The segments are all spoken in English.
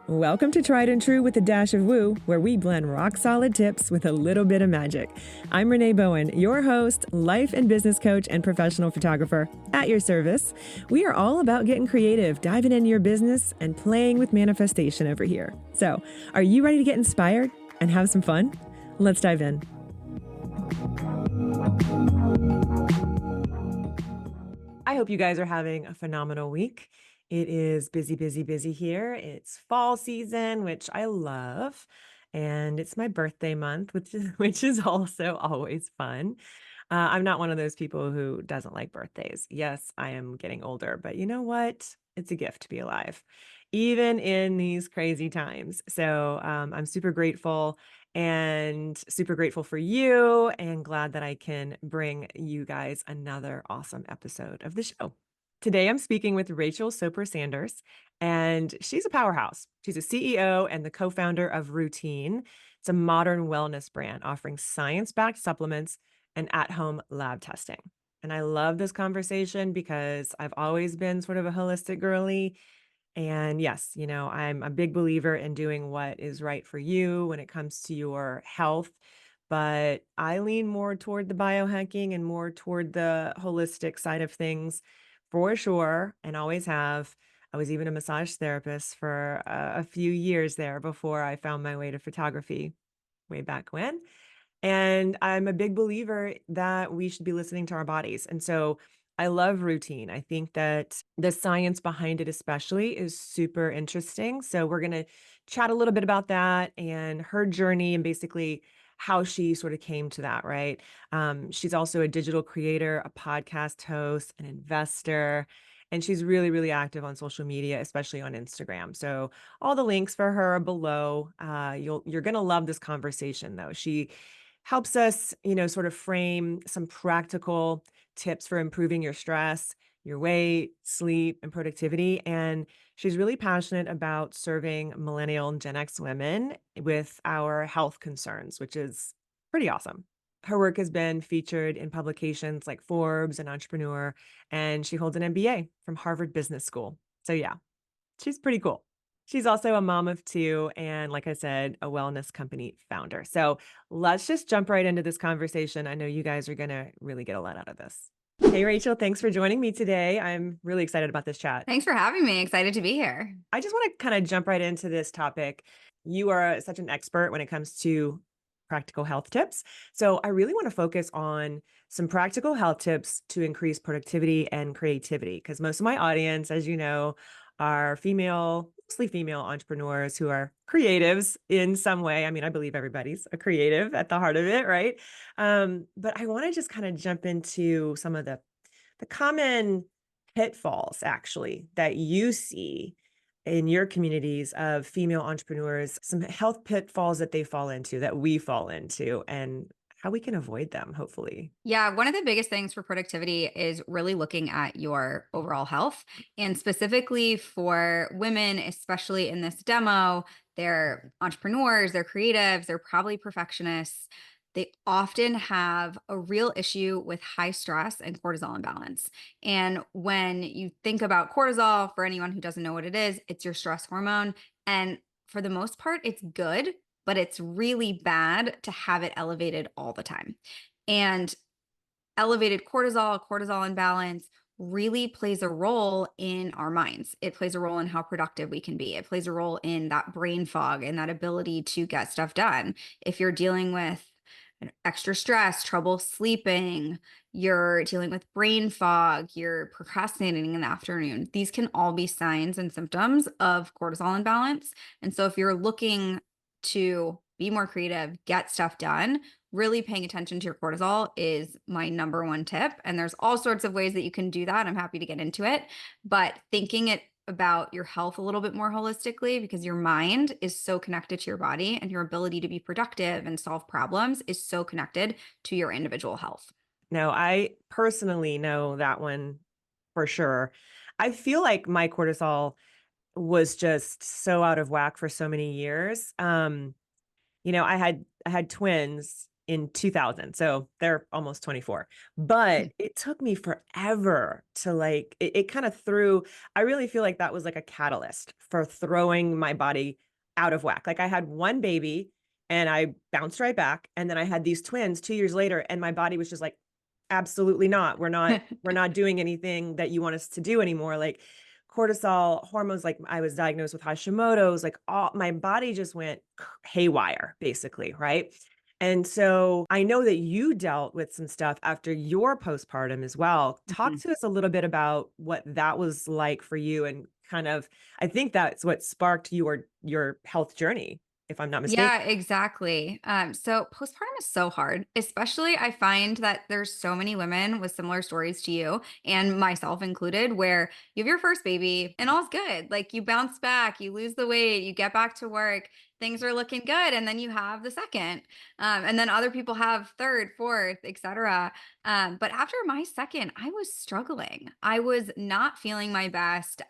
Welcome to Tried and True with a Dash of Woo, where we blend rock solid tips with a little bit of magic. I'm Renee Bowen, your host, life and business coach, and professional photographer at your service. We are all about getting creative, diving into your business, and playing with manifestation over here. So, are you ready to get inspired and have some fun? Let's dive in. I hope you guys are having a phenomenal week. It is busy here. It's fall season, which I love. And it's my birthday month, which is also always fun. I'm not one of those people who doesn't like birthdays. Yes, I am getting older, but you know what? It's a gift to be alive, even in these crazy times. So I'm super grateful for you and glad that I can bring you guys another awesome episode of the show. Today, I'm speaking with Rachel Soper Sanders, and she's a powerhouse. She's a CEO and the co-founder of Routine. It's a modern wellness brand offering science-backed supplements and at-home lab testing. And I love this conversation because I've always been sort of a holistic girly. And yes, I'm a big believer in doing what is right for you when it comes to your health. But I lean more toward the biohacking and more toward the holistic side of things for sure, and always have. I was even a massage therapist for a few years there before I found my way to photography way back when. And I'm a big believer that we should be listening to our bodies. And so I love Routine. I think that the science behind it, especially, is super interesting. So we're going to chat a little bit about that and her journey and basically how she sort of came to that, right? She's also a digital creator, a podcast host, an investor. And she's really active on social media, especially on Instagram. So all the links for her are below. You're going to love this conversation, though. She helps us, sort of frame some practical tips for improving your stress, your weight, sleep, and productivity. And she's really passionate about serving millennial and Gen X women with our health concerns, which is pretty awesome. Her work has been featured in publications like Forbes and Entrepreneur, and she holds an MBA from Harvard Business School. So yeah, she's pretty cool. She's also a mom of two and, like I said, a wellness company founder. So let's just jump right into this conversation. I know you guys are going to really get a lot out of this. Hey, Rachel, thanks for joining me today. I'm really excited about this chat. Thanks for having me. Excited to be here. I just want to kind of jump right into this topic. You are such an expert when it comes to practical health tips. So I really want to focus on some practical health tips to increase productivity and creativity, because most of my audience, as you know, are mostly female entrepreneurs who are creatives in some way. I mean, I believe everybody's a creative at the heart of it, right? But I want to just kind of jump into some of the common pitfalls actually that you see in your communities of female entrepreneurs, some health pitfalls that they fall into, that we fall into, and how we can avoid them, hopefully. Yeah, one of the biggest things for productivity is really looking at your overall health. And specifically for women, especially in this demo, they're entrepreneurs, they're creatives, they're probably perfectionists. They often have a real issue with high stress and cortisol imbalance. And when you think about cortisol, for anyone who doesn't know what it is, it's your stress hormone. And for the most part, it's good, but it's really bad to have it elevated all the time. And elevated cortisol imbalance really plays a role in our minds. It plays a role in how productive we can be. It plays a role in that brain fog and that ability to get stuff done. If you're dealing with extra stress, trouble sleeping, you're dealing with brain fog, you're procrastinating in the afternoon, these can all be signs and symptoms of cortisol imbalance. And so if you're looking to be more creative, get stuff done, really paying attention to your cortisol is my number one tip. And there's all sorts of ways that you can do that. I'm happy to get into it, but thinking it about your health a little bit more holistically, because your mind is so connected to your body and your ability to be productive and solve problems is so connected to your individual health. No, I personally know that one for sure. I feel like my cortisol was just so out of whack for so many years. I had twins in 2000. So they're almost 24. But it took me forever to like, it kind of threw, I really feel like that was like a catalyst for throwing my body out of whack. Like I had one baby and I bounced right back. And then I had these twins 2 years later, and my body was just like, absolutely not. We're not doing anything that you want us to do anymore. Like cortisol, hormones, like I was diagnosed with Hashimoto's, like all my body just went haywire, basically, right? And so I know that you dealt with some stuff after your postpartum as well. Talk Mhm. to us a little bit about what that was like for you, and kind of, I think that's what sparked your health journey, if I'm not mistaken. Yeah, exactly. So postpartum is so hard, especially I find that there's so many women with similar stories to you and myself included, where you have your first baby and all's good. Like you bounce back, you lose the weight, you get back to work, things are looking good, and then you have the second. And then other people have third, fourth, etc. But after my second, I was struggling. I was not feeling my best.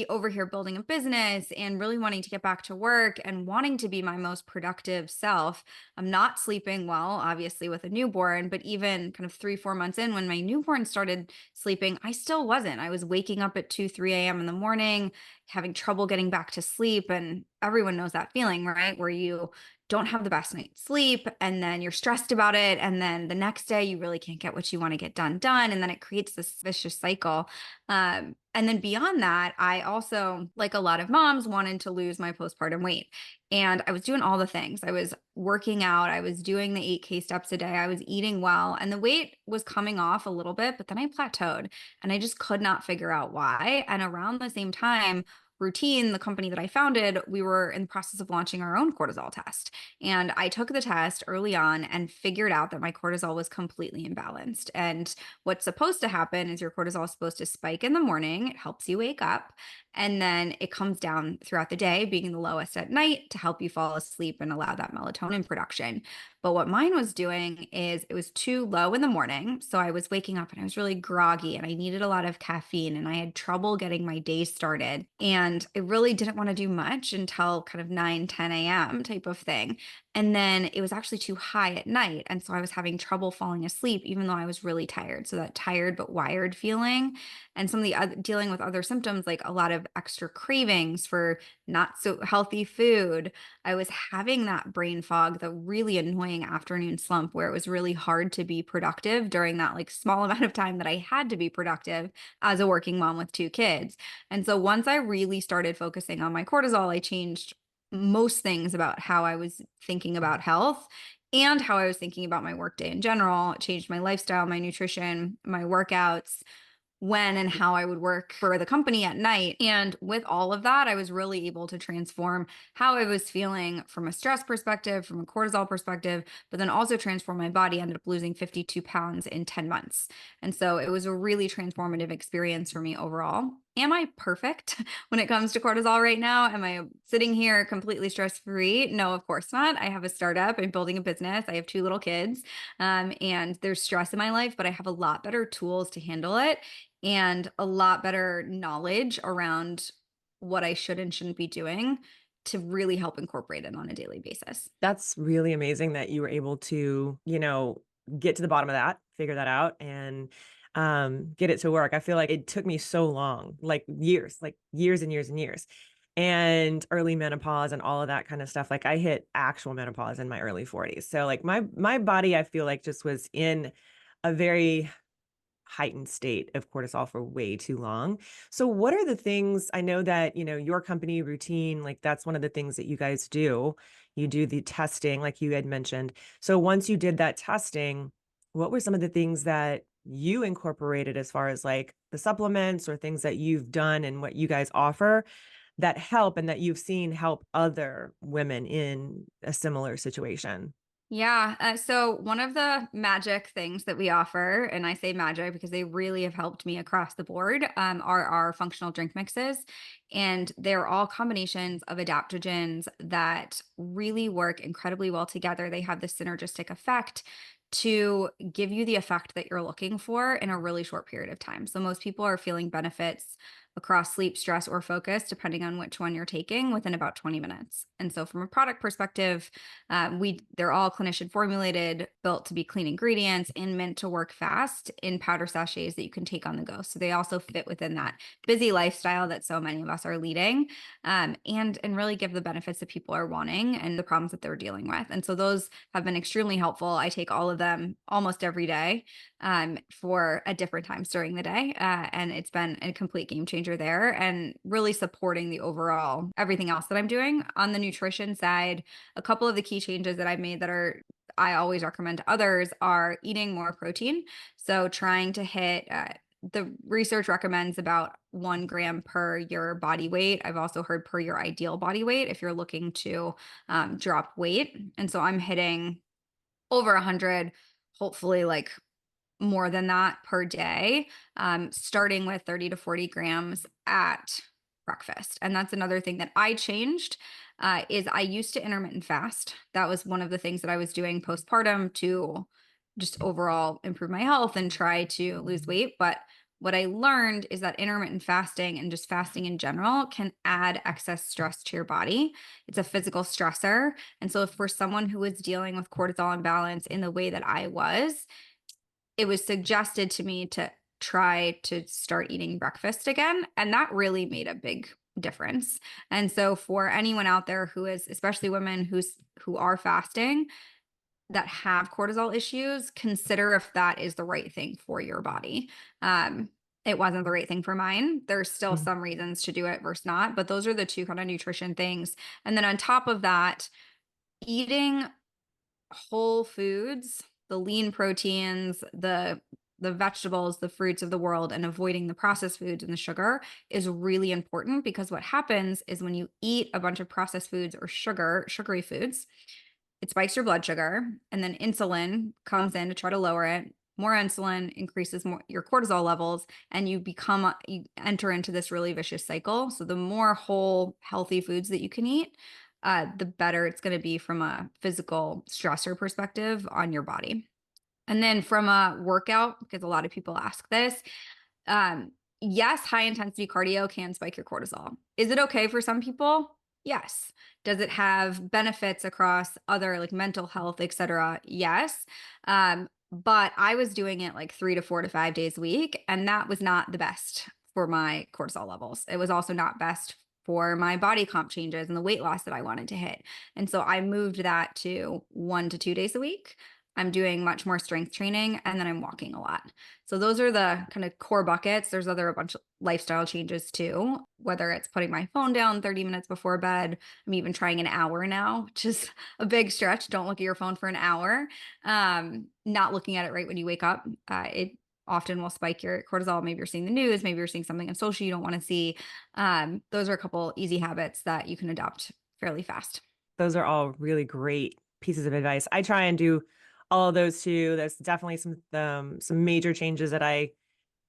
Over here building a business and really wanting to get back to work and wanting to be my most productive self. I'm not sleeping well, obviously, with a newborn, but even kind of 3, 4 months in, when my newborn started sleeping, I still wasn't. I was waking up at 2, 3 a.m. in the morning, having trouble getting back to sleep. And everyone knows that feeling, right? Where you don't have the best night's sleep and then you're stressed about it. And then the next day, you really can't get what you want to get done. And then it creates this vicious cycle. And then beyond that, I also, like a lot of moms, wanted to lose my postpartum weight. And I was doing all the things. I was working out, I was doing the 8K steps a day, I was eating well, and the weight was coming off a little bit, but then I plateaued and I just could not figure out why. And around the same time, Routine, the company that I founded, we were in the process of launching our own cortisol test. And I took the test early on and figured out that my cortisol was completely imbalanced. And what's supposed to happen is your cortisol is supposed to spike in the morning. It helps you wake up. And then it comes down throughout the day, being the lowest at night to help you fall asleep and allow that melatonin production. But what mine was doing is it was too low in the morning. So I was waking up and I was really groggy and I needed a lot of caffeine and I had trouble getting my day started. And I really didn't want to do much until kind of 9, 10 a.m. type of thing. And then it was actually too high at night. And so I was having trouble falling asleep, even though I was really tired. So that tired but wired feeling, and some of the other, dealing with other symptoms, like a lot of extra cravings for not so healthy food. I was having that brain fog, the really annoying afternoon slump where it was really hard to be productive during that like small amount of time that I had to be productive as a working mom with 2 kids. And so once I really started focusing on my cortisol, I changed most things about how I was thinking about health and how I was thinking about my workday in general. It changed my lifestyle, my nutrition, my workouts, when and how I would work for the company at night. And with all of that, I was really able to transform how I was feeling from a stress perspective, from a cortisol perspective, but then also transform my body. I ended up losing 52 pounds in 10 months. And so it was a really transformative experience for me overall. Am I perfect when it comes to cortisol right now? Am I sitting here completely stress free? No, of course not. I have a startup, I'm building a business, I have 2 little kids, and there's stress in my life, but I have a lot better tools to handle it and a lot better knowledge around what I should and shouldn't be doing to really help incorporate it on a daily basis. That's really amazing that you were able to, get to the bottom of that, figure that out, and get it to work. I feel like it took me so long, like years and years and years. And early menopause and all of that kind of stuff. Like I hit actual menopause in my early 40s. So like my body, I feel like just was in a very heightened state of cortisol for way too long. So what are the things, I know that, your company routine, like that's one of the things that you guys do. You do the testing like you had mentioned. So once you did that testing, what were some of the things that you incorporated as far as like the supplements or things that you've done and what you guys offer that help and that you've seen help other women in a similar situation? Yeah. So one of the magic things that we offer, and I say magic because they really have helped me across the board, are our functional drink mixes. And they're all combinations of adaptogens that really work incredibly well together. They have this synergistic effect to give you the effect that you're looking for in a really short period of time. So most people are feeling benefits across sleep, stress, or focus, depending on which one you're taking, within about 20 minutes. And so, from a product perspective, they're all clinician formulated, built to be clean ingredients, and meant to work fast in powder sachets that you can take on the go. So they also fit within that busy lifestyle that so many of us are leading, and really give the benefits that people are wanting and the problems that they're dealing with. And so those have been extremely helpful. I take all of them almost every day, for at different times during the day. And it's been a complete game changer there and really supporting the overall everything else that I'm doing on the nutrition side. A couple of the key changes that I've made that are I always recommend to others are eating more protein. So trying to hit the research recommends about 1 gram per your body weight. I've also heard per your ideal body weight if you're looking to drop weight. And so I'm hitting over 100, hopefully like more than that per day, starting with 30 to 40 grams at breakfast. And that's another thing that I changed, is I used to intermittent fast. That was one of the things that I was doing postpartum to just overall improve my health and try to lose weight. But what I learned is that intermittent fasting and just fasting in general can add excess stress to your body. It's a physical stressor. And so, if for someone who is dealing with cortisol imbalance in the way that I was, it was suggested to me to try to start eating breakfast again, and that really made a big difference. And so for anyone out there who is, especially women who are fasting that have cortisol issues, consider if that is the right thing for your body. Um, it wasn't the right thing for mine. There's still Mhm. some reasons to do it versus not, but those are the two kind of nutrition things. And then on top of that, eating whole foods, the lean proteins, the vegetables, the fruits of the world, and avoiding the processed foods and the sugar is really important, because what happens is when you eat a bunch of processed foods or sugary foods, it spikes your blood sugar, and then insulin comes in to try to lower it. More insulin increases your cortisol levels, and you enter into this really vicious cycle. So the more whole, healthy foods that you can eat, the better it's going to be from a physical stressor perspective on your body. And then from a workout, because a lot of people ask this, um, yes, high intensity cardio can spike your cortisol. Is it okay for some people? Yes. Does it have benefits across other like mental health, et cetera? Yes. But I was doing it like 3 to 4 to 5 days a week, and that was not the best for my cortisol levels. It was also not best for my body comp changes and the weight loss that I wanted to hit. And so I moved that to 1 to 2 days a week. I'm doing much more strength training, and then I'm walking a lot. So those are the kind of core buckets. There's a bunch of lifestyle changes too, whether it's putting my phone down 30 minutes before bed. I'm even trying an hour now, which is a big stretch. Don't look at your phone for an hour. Not looking at it right when you wake up. It often will spike your cortisol. Maybe you're seeing the news, maybe you're seeing something on social you don't want to see. Those are a couple easy habits that you can adopt fairly fast. Those are all really great pieces of advice. I try and do all of those too. There's definitely some major changes that I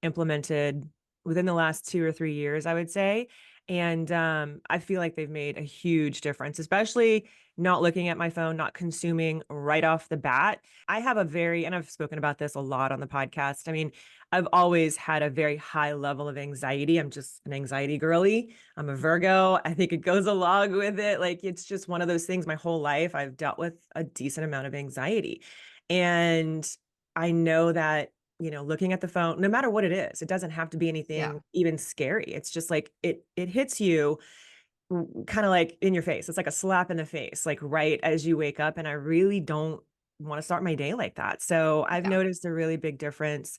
implemented within the last 2 or 3 years, I would say. And I feel like they've made a huge difference, especially not looking at my phone, not consuming right off the bat. I have and I've spoken about this a lot on the podcast. I mean, I've always had a very high level of anxiety. I'm just an anxiety girly. I'm a Virgo. I think it goes along with it. Like, it's just one of those things my whole life. I've dealt with a decent amount of anxiety. And I know that looking at the phone, no matter what it is, it doesn't have to be Yeah. anything even scary. It's just like it hits you kind of like in your face. It's like a slap in the face, like right as you wake up. And I really don't want to start my day like that. So I've Yeah. noticed a really big difference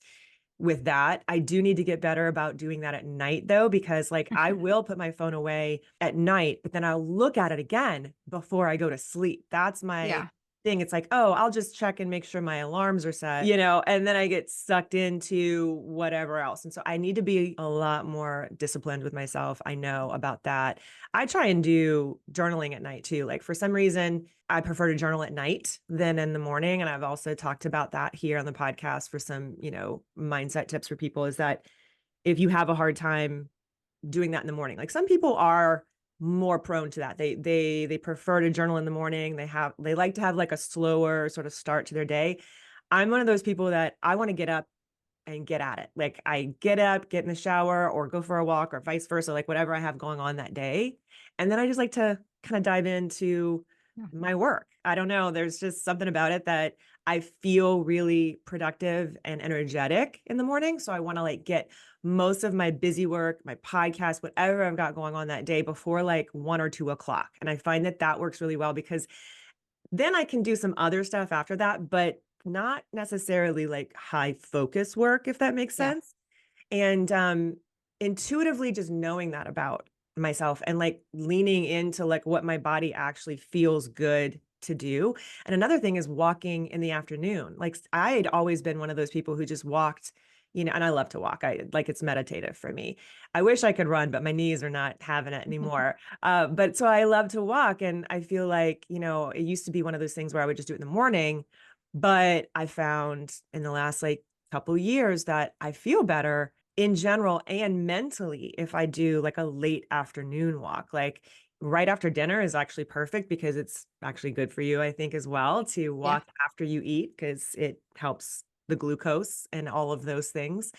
with that. I do need to get better about doing that at night though, because like I will put my phone away at night, but then I'll look at it again before I go to sleep. That's my Yeah. thing. It's like, oh, I'll just check and make sure my alarms are set, and then I get sucked into whatever else. And so I need to be a lot more disciplined with myself. I know about that. I try and do journaling at night too. Like for some reason, I prefer to journal at night than in the morning. And I've also talked about that here on the podcast for some, mindset tips for people is that if you have a hard time doing that in the morning, like some people are more prone to that. They prefer to journal in the morning. They like to have like a slower sort of start to their day. I'm one of those people that I want to get up and get at it. Like I get up, get in the shower or go for a walk or vice versa, like whatever I have going on that day. And then I just like to kind of dive into Yeah. my work. I don't know. There's just something about it that I feel really productive and energetic in the morning. So I want to like get most of my busy work, my podcast, whatever I've got going on that day before like 1 or 2 o'clock. And I find that that works really well because then I can do some other stuff after that, but not necessarily like high focus work, if that makes Yeah. sense. And intuitively just knowing that about myself and like leaning into like what my body actually feels good to do. And another thing is walking in the afternoon. Like I had always been one of those people who just walked, and I love to walk. I like it's meditative for me. I wish I could run, but my knees are not having it anymore. But so I love to walk. And I feel like, it used to be one of those things where I would just do it in the morning. But I found in the last like couple years that I feel better in general and mentally if I do like a late afternoon walk. Like right after dinner is actually perfect because it's actually good for you, I think, as well to Yeah. walk after you eat because it helps the glucose and all of those things.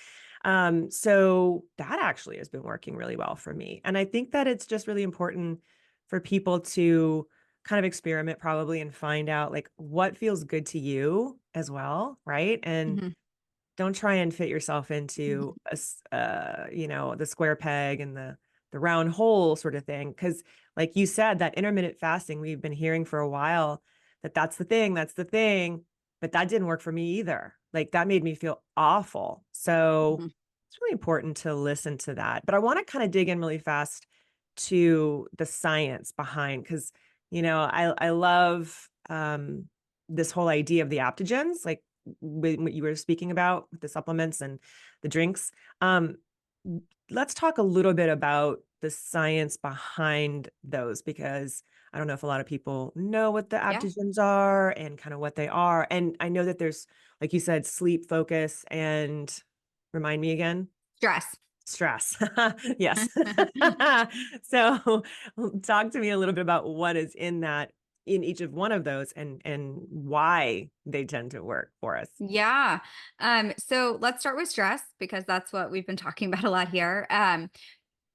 So that actually has been working really well for me. And I think that it's just really important for people to kind of experiment probably and find out like what feels good to you as well, right? And Mhm. don't try and fit yourself into the square peg and the round hole sort of thing. Because, like you said, that intermittent fasting we've been hearing for a while that that's the thing, but that didn't work for me either. Like that made me feel awful. So Mhm. it's really important to listen to that. But I want to kind of dig in really fast to the science behind because I love this whole idea of the adaptogens, like what you were speaking about with the supplements and the drinks. Um, let's talk a little bit about the science behind those because I don't know if a lot of people know what the Yeah. adaptogens are and kind of what they are. And I know that there's, like you said, sleep, focus, and remind me again, Stress. stress. Yes. So talk to me a little bit about what is in that in each of one of those and why they tend to work for us. Yeah. So let's start with stress because that's what we've been talking about a lot here.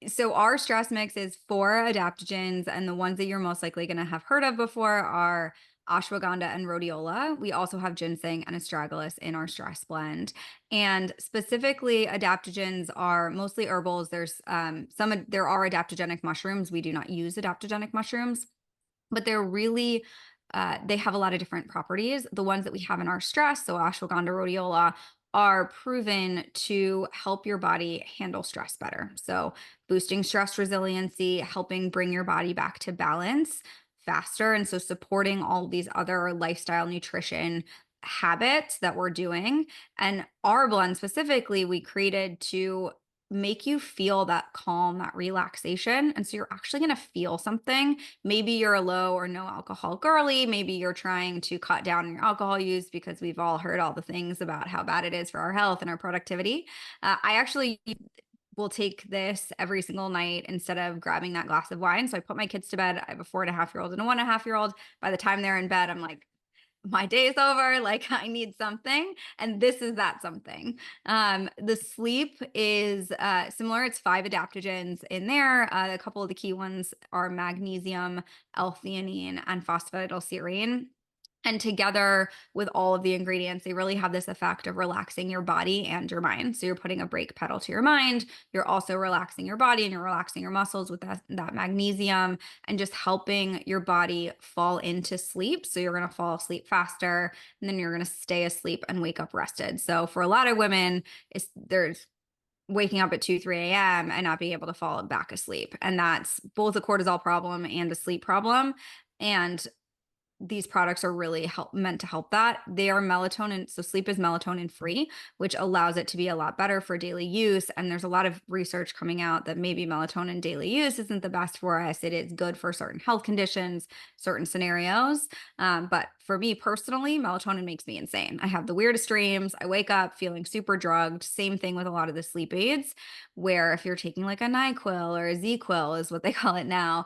So our stress mix is 4 adaptogens, and the ones that you're most likely going to have heard of before are ashwagandha and rhodiola. We also have ginseng and astragalus in our stress blend. And specifically, adaptogens are mostly herbals. There are adaptogenic mushrooms. We do not use adaptogenic mushrooms, but they have a lot of different properties. The ones that we have in our stress, so ashwagandha, rhodiola, are proven to help your body handle stress better. So, boosting stress resiliency, helping bring your body back to balance faster. And so, supporting all these other lifestyle nutrition habits that we're doing. And our blend specifically, we created to make you feel that calm, that relaxation. And so, you're actually going to feel something. Maybe you're a low or no alcohol girly. Maybe you're trying to cut down on your alcohol use because we've all heard all the things about how bad it is for our health and our productivity. I actually will take this every single night instead of grabbing that glass of wine. So I put my kids to bed. I have a 4.5-year-old and a 1.5-year-old. By the time they're in bed, I'm like, my day's over. Like I need something. And this is that something. The sleep is similar. It's 5 adaptogens in there. A couple of the key ones are magnesium, L-theanine, and phosphatidylserine. And together with all of the ingredients, they really have this effect of relaxing your body and your mind. So you're putting a brake pedal to your mind. You're also relaxing your body and you're relaxing your muscles with that magnesium and just helping your body fall into sleep. So you're going to fall asleep faster and then you're going to stay asleep and wake up rested. So for a lot of women, there's waking up at 2, 3 a.m. and not being able to fall back asleep. And that's both a cortisol problem and a sleep problem. And these products are really meant to help that. They are melatonin. So sleep is melatonin free, which allows it to be a lot better for daily use. And there's a lot of research coming out that maybe melatonin daily use isn't the best for us. It is good for certain health conditions, certain scenarios. But for me personally, melatonin makes me insane. I have the weirdest dreams. I wake up feeling super drugged. Same thing with a lot of the sleep aids, where if you're taking like a NyQuil or a Z-Quil is what they call it now,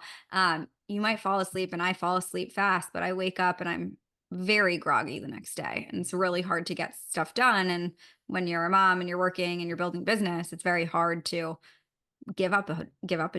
you might fall asleep and I fall asleep fast, but I wake up and I'm very groggy the next day. And it's really hard to get stuff done. And when you're a mom and you're working and you're building business, it's very hard to give up a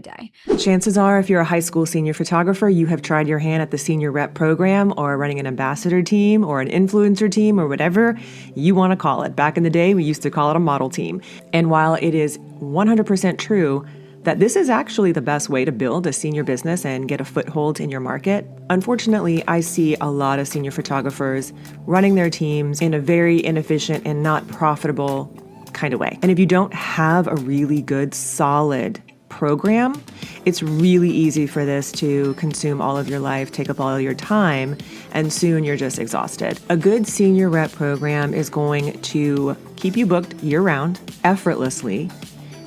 day. Chances are, if you're a high school senior photographer, you have tried your hand at the senior rep program or running an ambassador team or an influencer team or whatever you want to call it. Back in the day, we used to call it a model team. And while it is 100% true that this is actually the best way to build a senior business and get a foothold in your market, unfortunately, I see a lot of senior photographers running their teams in a very inefficient and not profitable kind of way. And if you don't have a really good, solid program, it's really easy for this to consume all of your life, take up all your time, and soon you're just exhausted. A good senior rep program is going to keep you booked year-round, effortlessly,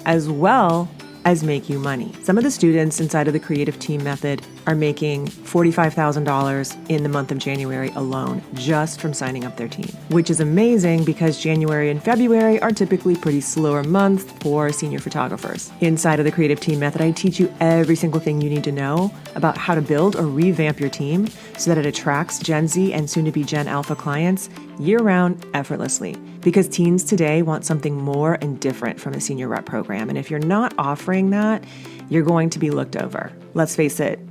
as well as make you money. Some of the students inside of the Creative Team Method are making $45,000 in the month of January alone, just from signing up their team, which is amazing because January and February are typically pretty slower months for senior photographers. Inside of the Creative Team Method, I teach you every single thing you need to know about how to build or revamp your team so that it attracts Gen Z and soon-to-be Gen Alpha clients year-round effortlessly. Because teens today want something more and different from a senior rep program. And if you're not offering that, you're going to be looked over. Let's face it,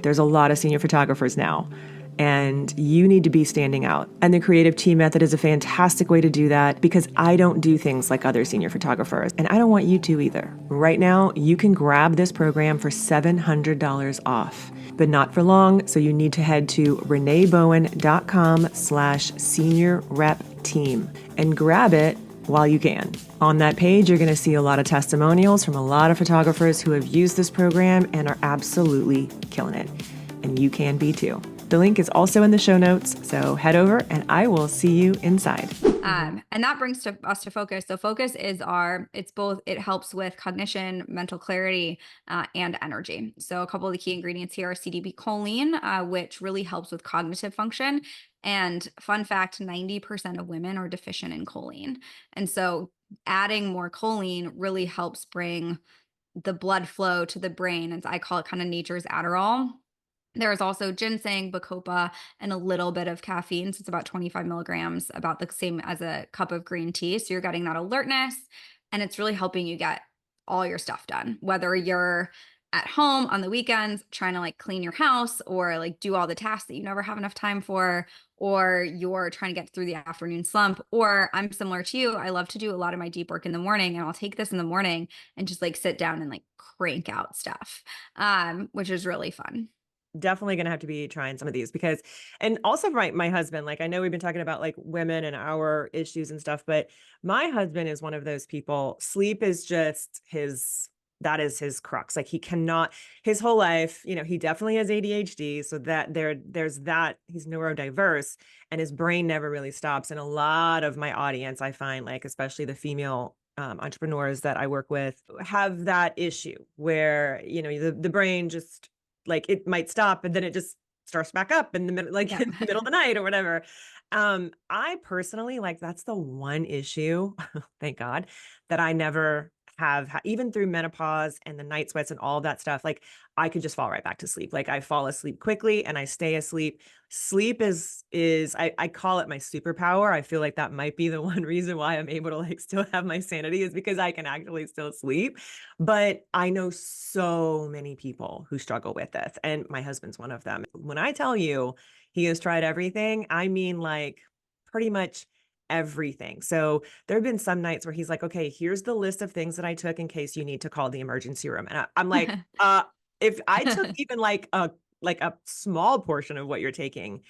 there's a lot of senior photographers now, and you need to be standing out. And the Creative Team Method is a fantastic way to do that because I don't do things like other senior photographers, and I don't want you to either. Right now, you can grab this program for $700 off, but not for long, so you need to head to reneebowen.com/seniorrepteam and grab it while you can. On that page, you're going to see a lot of testimonials from a lot of photographers who have used this program and are absolutely killing it. And you can be too. The link is also in the show notes, so head over and I will see you inside. And that brings us to focus. So focus is it helps with cognition, mental clarity, and energy. So a couple of the key ingredients here are CDB-choline, which really helps with cognitive function. And fun fact, 90% of women are deficient in choline. And so adding more choline really helps bring the blood flow to the brain. And I call it kind of nature's Adderall. There's also ginseng, bacopa, and a little bit of caffeine. So it's about 25 milligrams, about the same as a cup of green tea. So you're getting that alertness, and it's really helping you get all your stuff done, whether you're at home on the weekends trying to like clean your house or like do all the tasks that you never have enough time for, or you're trying to get through the afternoon slump. Or I'm similar to you. I love to do a lot of my deep work in the morning, and I'll take this in the morning and just like sit down and like crank out stuff, which is really fun. Definitely gonna have to be trying some of these because, and also for my husband, like I know we've been talking about like women and our issues and stuff, but my husband is one of those people. Sleep is just that is his crux. Like he cannot, his whole life, he definitely has ADHD. So that there's that, he's neurodiverse and his brain never really stops. And a lot of my audience, I find, like especially the female entrepreneurs that I work with, have that issue where the brain just, like it might stop and then it just starts back up in the middle, like Yeah. in the middle of the night or whatever. I personally, like, that's the one issue, thank God, that I never even through menopause and the night sweats and all of that stuff. Like I could just fall right back to sleep. Like I fall asleep quickly and I stay asleep. Sleep is I call it my superpower. I feel like that might be the one reason why I'm able to like still have my sanity, is because I can actually still sleep. But I know so many people who struggle with this, and my husband's one of them. When I tell you he has tried everything, I mean like pretty much everything. So there have been some nights where he's like, okay, here's the list of things that I took in case you need to call the emergency room. And I'm like, if I took even like a small portion of what you're taking,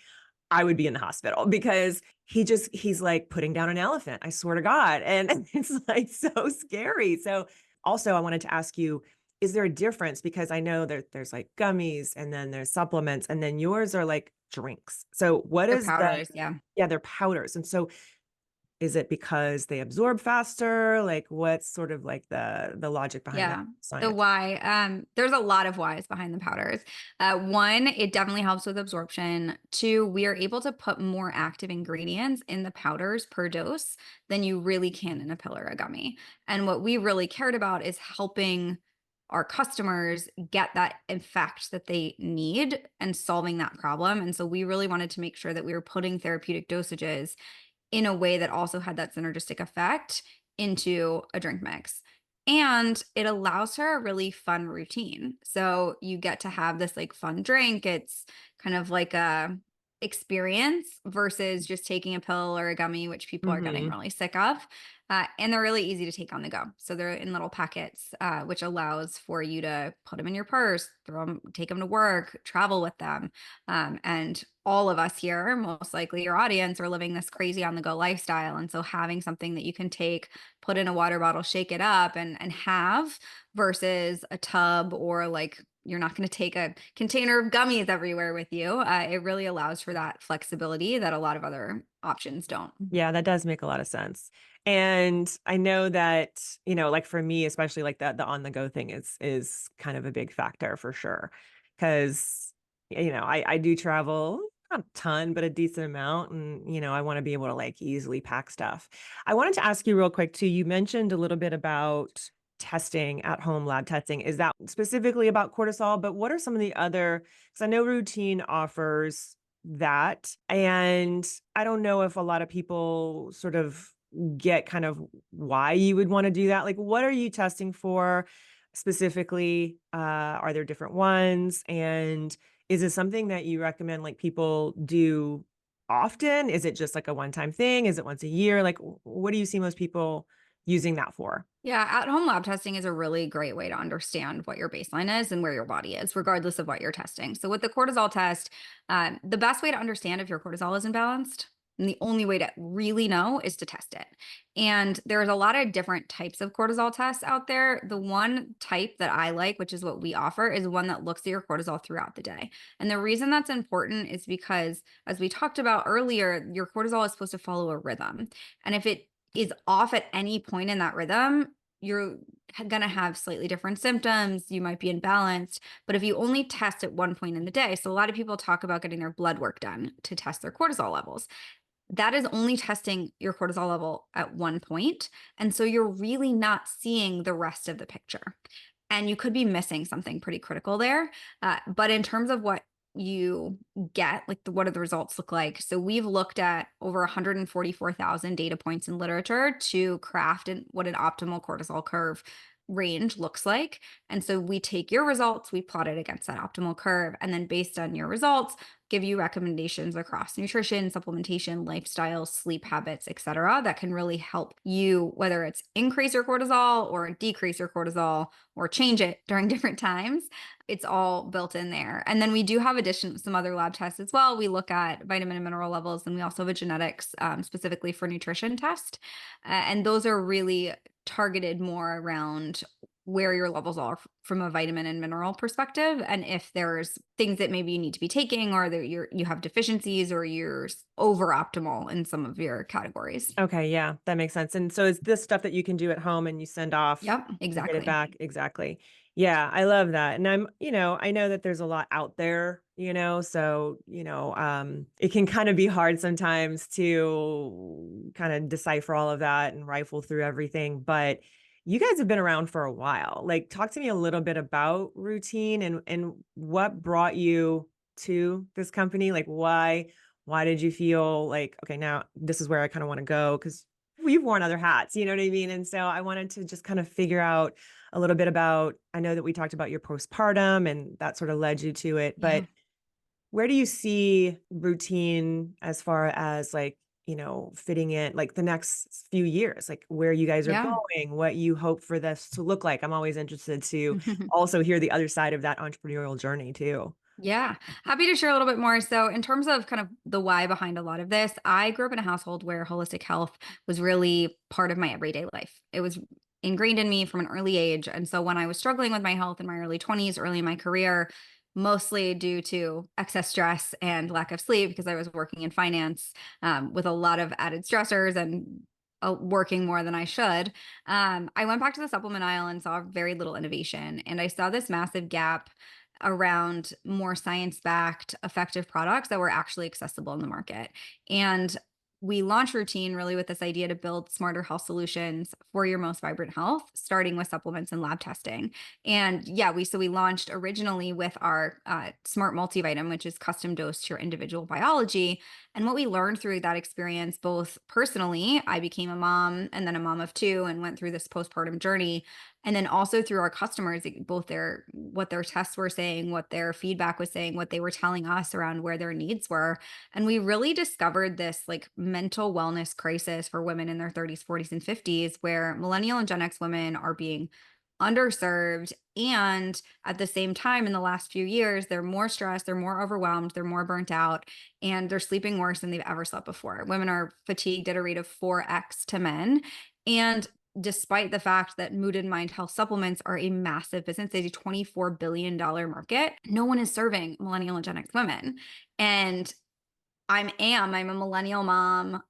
I would be in the hospital because he's like putting down an elephant. I swear to God. And it's like so scary. So also I wanted to ask you, is there a difference? Because I know there's like gummies and then there's supplements and then yours are like drinks. So what They're is the, powders, yeah. yeah, they're powders. And so is it because they absorb faster? Like what's sort of like the logic behind that Yeah. The science? why, there's a lot of whys behind the powders. One, it definitely helps with absorption. Two, we are able to put more active ingredients in the powders per dose than you really can in a pill or a gummy. And what we really cared about is helping our customers get that effect that they need and solving that problem. And so we really wanted to make sure that we were putting therapeutic dosages in a way that also had that synergistic effect into a drink mix. And it allows her a really fun routine. So you get to have this like fun drink. It's kind of like a experience versus just taking a pill or a gummy, which people are getting Hmm. really sick of. And they're really easy to take on the go. So they're in little packets, which allows for you to put them in your purse, throw them, take them to work, travel with them. And all of us here, most likely your audience, are living this crazy on the go lifestyle. And so having something that you can take, put in a water bottle, shake it up and have versus a tub or like you're not going to take a container of gummies everywhere with you. It really allows for that flexibility that a lot of other options don't. Yeah, that does make a lot of sense. And I know that, like for me, especially like the on the go thing is kind of a big factor for sure. Cause, I do travel, not a ton, but a decent amount. And, I want to be able to like easily pack stuff. I wanted to ask you real quick too. You mentioned a little bit about testing at home lab testing. Is that specifically about cortisol? But what are some of the other, because I know routine offers that. And I don't know if a lot of people sort of get kind of why you would want to do that. Like, what are you testing for specifically? Are there different ones? And is it something that you recommend like people do often? Is it just like a one-time thing? Is it once a year? Like, what do you see most people using that for? Yeah, at home lab testing is a really great way to understand what your baseline is and where your body is, regardless of what you're testing. So, with the cortisol test, the best way to understand if your cortisol is imbalanced, and the only way to really know is to test it. And there's a lot of different types of cortisol tests out there. The one type that I like, which is what we offer, is one that looks at your cortisol throughout the day. And the reason that's important is because, as we talked about earlier, your cortisol is supposed to follow a rhythm. And if it is off at any point in that rhythm, you're going to have slightly different symptoms. You might be imbalanced. But if you only test at one point in the day, so a lot of people talk about getting their blood work done to test their cortisol levels. That is only testing your cortisol level at one point. And so you're really not seeing the rest of the picture. And you could be missing something pretty critical there. But in terms of what you get, like what do the results look like? So we've looked at over 144,000 data points in literature to craft what an optimal cortisol curve range looks like. And so we take your results, we plot it against that optimal curve, and then based on your results, give you recommendations across nutrition, supplementation, lifestyle, sleep habits, etc., that can really help you, whether it's increase your cortisol or decrease your cortisol or change it during different times. It's all built in there. And then we do have some other lab tests as well. We look at vitamin and mineral levels, and we also have a genetics specifically for nutrition test. And those are really targeted more around where your levels are from a vitamin and mineral perspective, and if there's things that maybe you need to be taking, or that you have deficiencies, or you're over optimal in some of your categories. Okay, yeah, that makes sense. And so it's this stuff that you can do at home and you send off, Yep, you get it exactly. back. Exactly. Yeah, I love that. And I know that there's a lot out there, so, it can kind of be hard sometimes to kind of decipher all of that and rifle through everything. But you guys have been around for a while. Like, talk to me a little bit about routine and what brought you to this company. Like, why did you feel like, okay, now this is where I kind of want to go? Because we've worn other hats, you know what I mean? And so I wanted to just kind of figure out a little bit about, I know that we talked about your postpartum and that sort of led you to it, Yeah. but where do you see routine as far as like, fitting in like the next few years, like where you guys are Yeah. going, what you hope for this to look like? I'm always interested to also hear the other side of that entrepreneurial journey too. Yeah, happy to share a little bit more. So, in terms of kind of the why behind a lot of this, I grew up in a household where holistic health was really part of my everyday life. It was ingrained in me from an early age. And so, when I was struggling with my health in my early 20s, early in my career, mostly due to excess stress and lack of sleep, because I was working in finance with a lot of added stressors and working more than I should, I went back to the supplement aisle and saw very little innovation. And I saw this massive gap around more science backed, effective products that were actually accessible in the market. And we launched Routine really with this idea to build smarter health solutions for your most vibrant health, starting with supplements and lab testing. And yeah, we launched originally with our Smart Multivitamin, which is custom dosed to your individual biology. And what we learned through that experience, both personally, I became a mom and then a mom of two, and went through this postpartum journey, and then also through our customers, both their what their tests were saying, what their feedback was saying, what they were telling us around where their needs were. And we really discovered this like mental wellness crisis for women in their 30s, 40s, and 50s, where millennial and Gen X women are being underserved. And at the same time, in the last few years, they're more stressed, they're more overwhelmed, they're more burnt out, and they're sleeping worse than they've ever slept before. Women are fatigued at a rate of 4x to men. And despite the fact that mood and mind health supplements are a massive business, it's a $24 billion market, no one is serving millennial and Gen X women. And I'm a millennial mom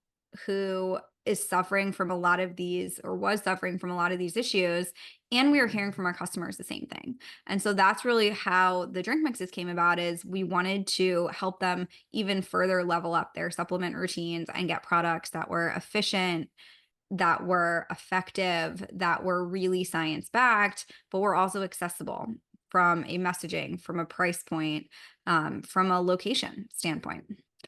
who is suffering from a lot of these, or was suffering from a lot of these issues. And we are hearing from our customers the same thing. And so that's really how the drink mixes came about, is we wanted to help them even further level up their supplement routines and get products that were efficient, that were effective, that were really science backed, but were also accessible from a messaging, from a price point, from a location standpoint.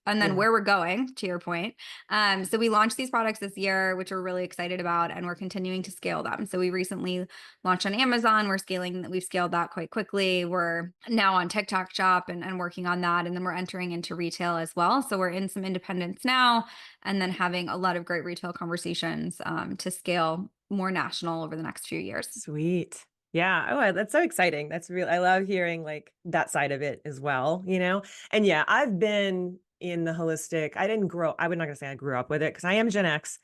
And then Yeah. where we're going, to your point. So we launched these products this year, which we're really excited about, and we're continuing to scale them. So we recently launched on Amazon. We've scaled that quite quickly. We're now on TikTok Shop and working on that. And then we're entering into retail as well. So we're in some independents now, and then having a lot of great retail conversations to scale more national over the next few years. Sweet. Yeah. Oh, that's so exciting. That's real. I love hearing like that side of it as well, you know? And yeah, I've been in the holistic. I didn't grow, I would not gonna say I grew up with it because I am Gen X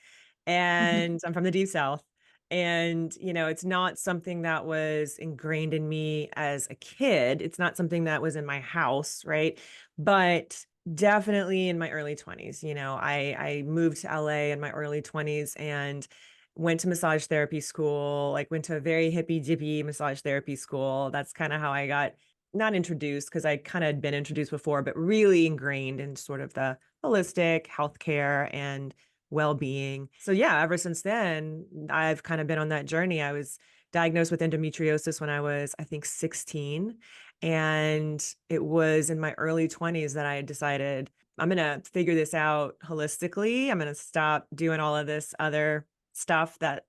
and I'm from the deep South. And, it's not something that was ingrained in me as a kid. It's not something that was in my house, right? But definitely in my early 20s, I moved to LA in my early 20s and went to massage therapy school, like went to a very hippy dippy massage therapy school. That's kind of how I got not introduced because I kind of had been introduced before, but really ingrained in sort of the holistic healthcare and well-being. So yeah, ever since then, I've kind of been on that journey. I was diagnosed with endometriosis when I was, I think, 16. And it was in my early 20s that I had decided I'm going to figure this out holistically. I'm going to stop doing all of this other stuff that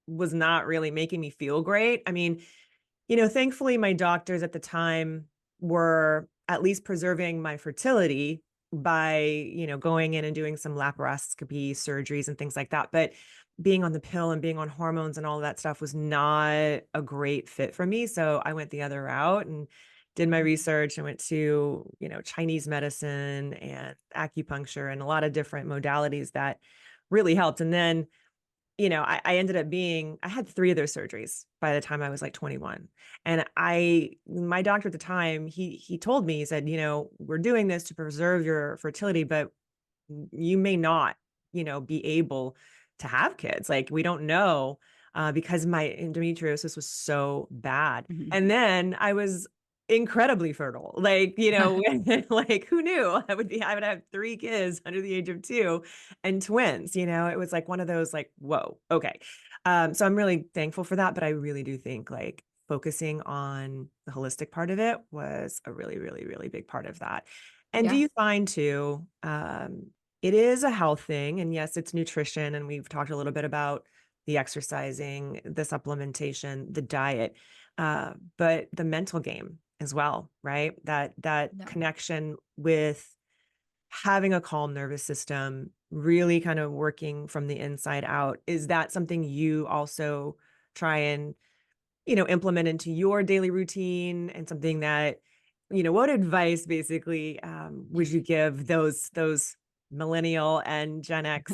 was not really making me feel great. I mean, thankfully, my doctors at the time were at least preserving my fertility by, going in and doing some laparoscopy surgeries and things like that. But being on the pill and being on hormones and all of that stuff was not a great fit for me. So I went the other route and did my research and went to, Chinese medicine and acupuncture and a lot of different modalities that really helped. And then I ended up I had 3 of those surgeries by the time I was like 21. And my doctor at the time, he told me, he said, we're doing this to preserve your fertility, but you may not, be able to have kids. Like, we don't know, because my endometriosis was so bad. Mhm. And then I was incredibly fertile. Like, like who knew I would have 3 kids under the age of 2 and twins, it was like one of those like, whoa, okay. So I'm really thankful for that. But I really do think like focusing on the holistic part of it was a really, really, really big part of that. And do Yeah. you find too, it is a health thing. And yes, it's nutrition. And we've talked a little bit about the exercising, the supplementation, the diet, but the mental game as well, right? That Yeah. connection with having a calm nervous system, really kind of working from the inside out. Is that something you also try and, implement into your daily routine, and something that, what advice basically would you give those millennial and Gen X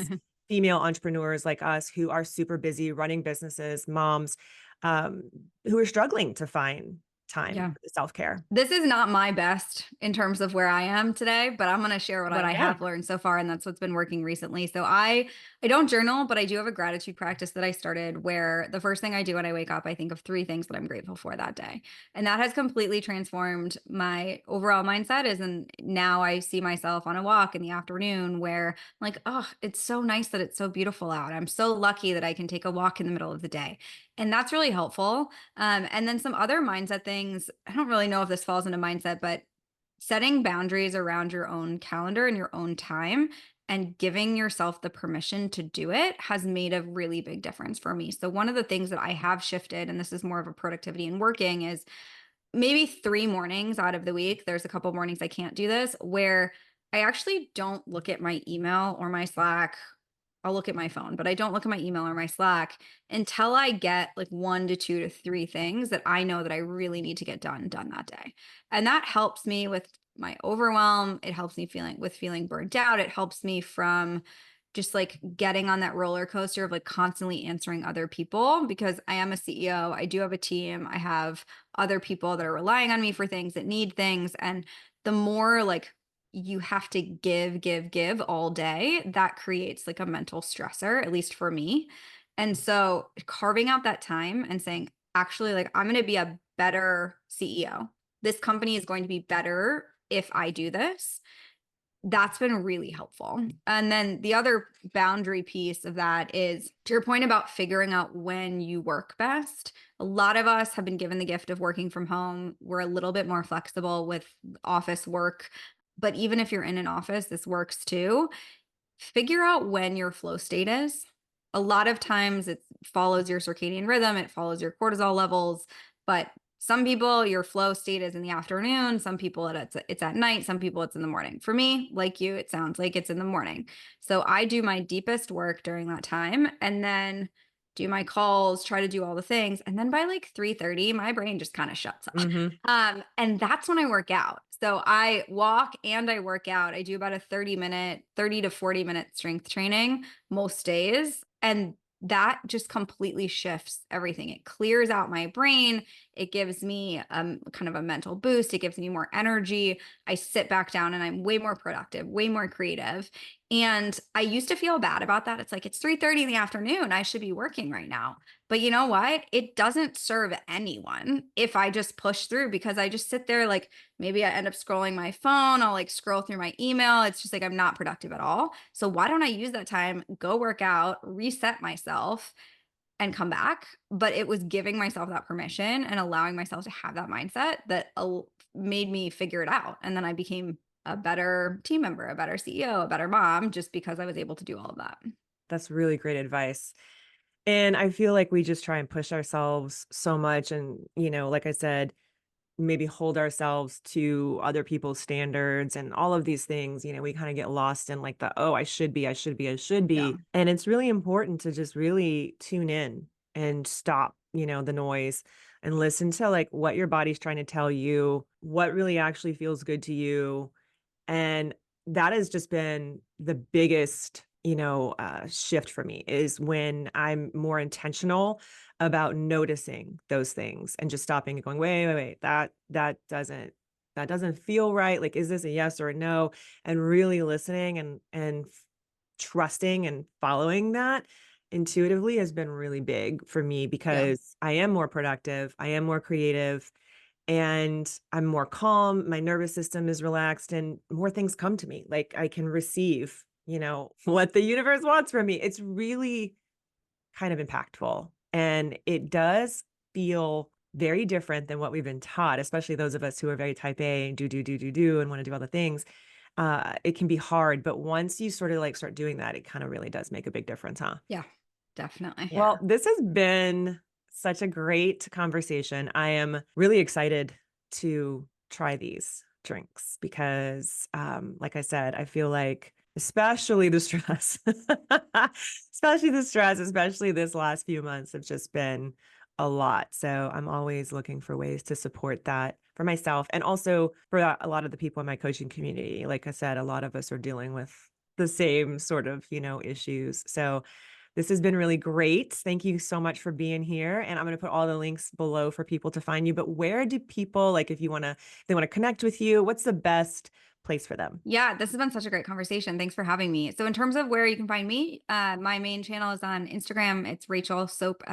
female entrepreneurs like us who are super busy running businesses, moms, who are struggling to find time Yeah. for the self-care. This is not my best in terms of where I am today, but I'm going to share what I Yeah. have learned so far, and that's what's been working recently. So I don't journal, but I do have a gratitude practice that I started where the first thing I do when I wake up, I think of three things that I'm grateful for that day. And that has completely transformed my overall mindset is and now I see myself on a walk in the afternoon where I'm like, oh, it's so nice that it's so beautiful out. I'm so lucky that I can take a walk in the middle of the day. And that's really helpful. And then some other mindset things. I don't really know if this falls into mindset, but setting boundaries around your own calendar and your own time and giving yourself the permission to do it has made a really big difference for me. So, one of the things that I have shifted, and this is more of a productivity and working, is maybe 3 mornings out of the week. There's a couple mornings I can't do this where I actually don't look at my email or my Slack. I'll look at my phone, but I don't look at my email or my Slack until I get like 1 to 2 to 3 things that I know that I really need to get done that day. And that helps me with my overwhelm. It helps me feeling burnt out. It helps me from just like getting on that roller coaster of like constantly answering other people because I am a CEO. I do have a team. I have other people that are relying on me for things that need things. And the more like you have to give all day, that creates like a mental stressor, at least for me. And so carving out that time and saying, actually, like, I'm going to be a better CEO. This company is going to be better if I do this. That's been really helpful. And then the other boundary piece of that is to your point about figuring out when you work best. A lot of us have been given the gift of working from home. We're a little bit more flexible with office work. But even if you're in an office, this works too. Figure out when your flow state is. A lot of times it follows your circadian rhythm, it follows your cortisol levels, but some people your flow state is in the afternoon, some people it's at night, some people it's in the morning. For me, like you, it sounds like it's in the morning. So I do my deepest work during that time and then do my calls, try to do all the things, and then by like 3:30 my brain just kind of shuts off. Hmm. And that's when I work out. So I walk and I work out. I do about a 30 to 40-minute strength training most days. And that just completely shifts everything. It clears out my brain. It gives me kind of a mental boost. It gives me more energy. I sit back down and I'm way more productive, way more creative. And I used to feel bad about that. It's like it's 3:30 in the afternoon. I should be working right now. But you know what? It doesn't serve anyone if I just push through because I just sit there like maybe I end up scrolling my phone. I'll like scroll through my email. It's just like I'm not productive at all. So why don't I use that time, go work out, reset myself, and come back? But it was giving myself that permission and allowing myself to have that mindset that made me figure it out. And then I became a better team member, a better CEO, a better mom, just because I was able to do all of that. That's really great advice. And I feel like we just try and push ourselves so much. And, like I said, maybe hold ourselves to other people's standards and all of these things. We kind of get lost in like oh, I should be, I should be, I should Yeah. be. And it's really important to just really tune in and stop, the noise and listen to like what your body's trying to tell you, what really actually feels good to you. And that has just been the biggest, shift for me is when I'm more intentional about noticing those things and just stopping and going, wait, that doesn't feel right. Like, is this a yes or a no? And really listening and trusting and following that intuitively has been really big for me Yeah. because I am more productive. I am more creative and I'm more calm. My nervous system is relaxed and more things come to me. Like I can receive, what the universe wants from me. It's really kind of impactful. And it does feel very different than what we've been taught, especially those of us who are very type A and do and want to do all the things. It can be hard, but once you sort of like start doing that, it kind of really does make a big difference, huh? Yeah. Definitely. Well, this has been such a great conversation. I am really excited to try these drinks because, like I said, I feel like, especially the stress, especially this last few months have just been a lot. So I'm always looking for ways to support that for myself and also for a lot of the people in my coaching community. Like I said, a lot of us are dealing with the same sort of, issues. So This has been really great. Thank you so much for being here. And I'm going to put all the links below for people to find you. But where do people, like, if they want to connect with you, what's the best place for them? Yeah, this has been such a great conversation. Thanks for having me. So, in terms of where you can find me, my main channel is on Instagram. It's Rachel Sop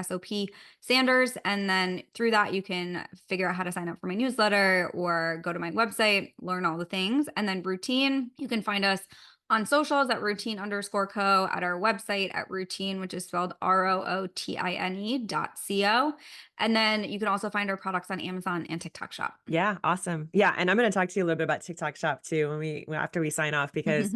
Sanders, and then through that you can figure out how to sign up for my newsletter or go to my website, learn all the things. And then routine, you can find us on socials at routine_co, at our website at routine, which is spelled ROOTINE.co. And then you can also find our products on Amazon and TikTok Shop. Yeah, awesome. Yeah, and I'm gonna talk to you a little bit about TikTok Shop too after we sign off because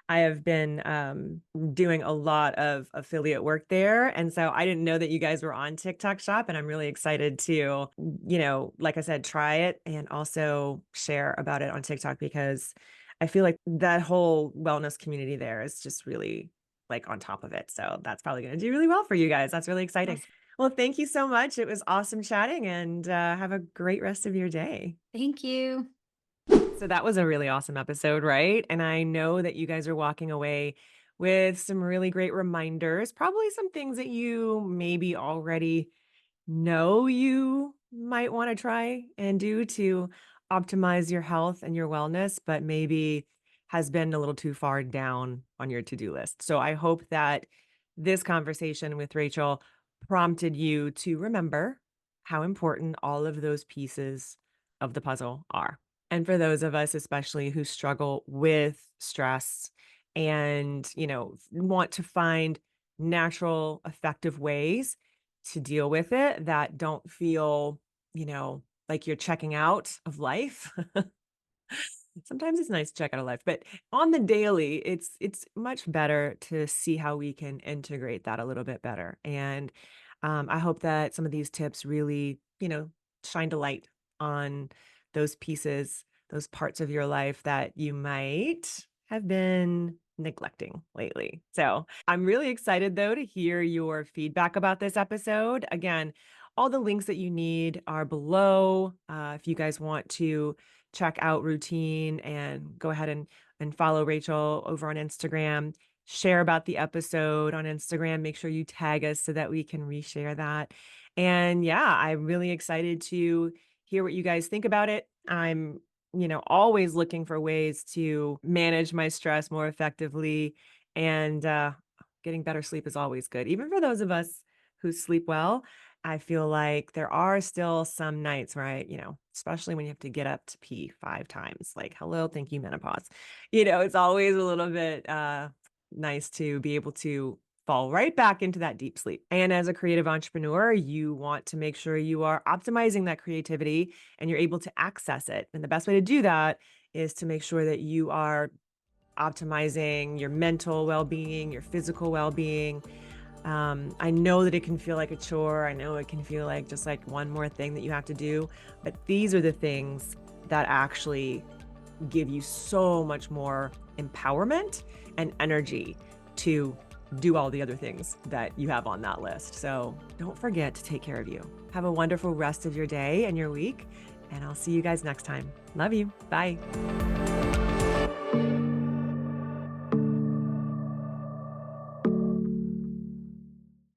I have been doing a lot of affiliate work there. And so I didn't know that you guys were on TikTok Shop, and I'm really excited to, like I said, try it and also share about it on TikTok because I feel like that whole wellness community there is just really like on top of it. So that's probably going to do really well for you guys. That's really exciting. Awesome. Well, thank you so much. It was awesome chatting and have a great rest of your day. Thank you. So that was a really awesome episode, right? And I know that you guys are walking away with some really great reminders, probably some things that you maybe already know you might want to try and do to optimize your health and your wellness, but maybe has been a little too far down on your to-do list. So I hope that this conversation with Rachel prompted you to remember how important all of those pieces of the puzzle are. And for those of us, especially who struggle with stress and, want to find natural, effective ways to deal with it that don't feel, like you're checking out of life. Sometimes it's nice to check out of life, but on the daily, it's much better to see how we can integrate that a little bit better. And I hope that some of these tips really, shined a light on those pieces, those parts of your life that you might have been neglecting lately. So I'm really excited though to hear your feedback about this episode. Again, all the links that you need are below. If you guys want to check out Routine and go ahead and follow Rachel over on Instagram, share about the episode on Instagram, make sure you tag us so that we can reshare that. And yeah, I'm really excited to hear what you guys think about it. I'm, always looking for ways to manage my stress more effectively and getting better sleep is always good. Even for those of us who sleep well, I feel like there are still some nights where especially when you have to get up to pee 5 times, like, hello, thank you, menopause. It's always a little bit nice to be able to fall right back into that deep sleep. And as a creative entrepreneur, you want to make sure you are optimizing that creativity and you're able to access it. And the best way to do that is to make sure that you are optimizing your mental well-being, your physical well-being. I know that it can feel like a chore. I know it can feel like just like one more thing that you have to do, but these are the things that actually give you so much more empowerment and energy to do all the other things that you have on that list. So don't forget to take care of you. Have a wonderful rest of your day and your week, and I'll see you guys next time. Love you. Bye.